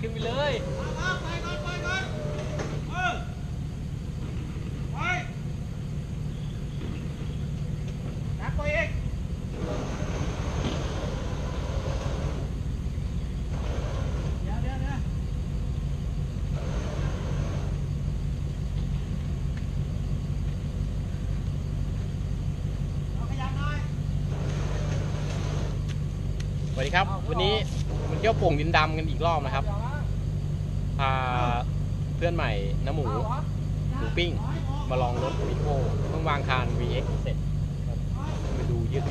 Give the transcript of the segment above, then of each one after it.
ขึ้นไปเลยไปก่อนไปก่อนไปนักไปอีกเดี๋ยวเอาขยับหน่อยสวัสดีครับวันนี้มันเที่ยวโป่งดินดำกันอีกรอบนะครับพาเพื่อนใหม่น้ำหมูปิ้งมาลองรถวิโก้เพิ่งวางคาน VX เสร็จมาดูยืด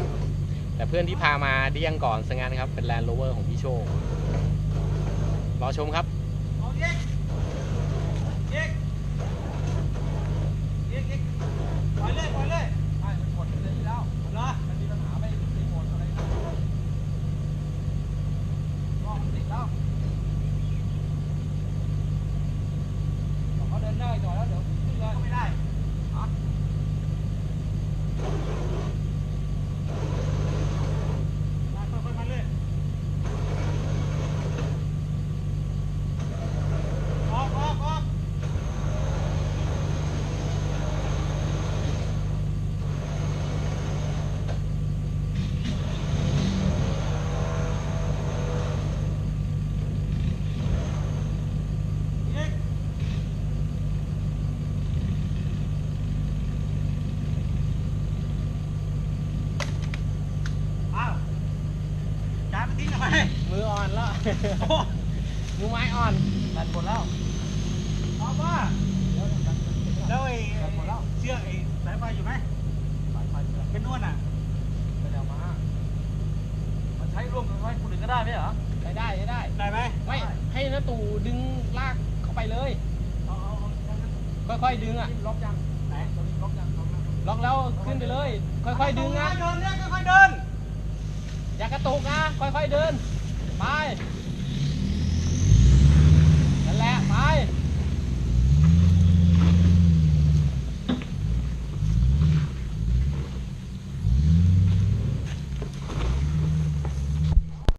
แต่เพื่อนที่พามาเดี้ยงก่อนซะงั้นครับเป็น Land Rover ของพี่โชครอชมครับปล่อยเลยใช่มันหมดเลยที่แล้วหมดเลยมันมีปัญหาไม่หมดอะไรนะรอบมันติดแล้วเขาเดินได้ต่อแล้วเดี๋ยวขึ้นเลยก็ไม่ได้ค่อยๆมาเลยออกมืออ่อนแล้ว มือไม้อ่อนตัดหมดแล้วเอาว่าแล้วไอ้เชือกไอ้สายไฟอยู่ไหมสายไฟเป็นนวดอ่ะไปเดี๋ยวมามันใช้ร่วมกับไฟคนอื่นก็ได้ไหมเหรอได้ไหมไม่ให้น้าตู่ดึงลากเข้าไปเลยค่อยๆดึงอ่ะล็อกยังไหนล็อกยังล็อกแล้วขึ้นไปเลยค่อยๆดึงนะเดินเนี่ยค่อยๆเดินอย่ากระตุกนะค่อยๆเดินไป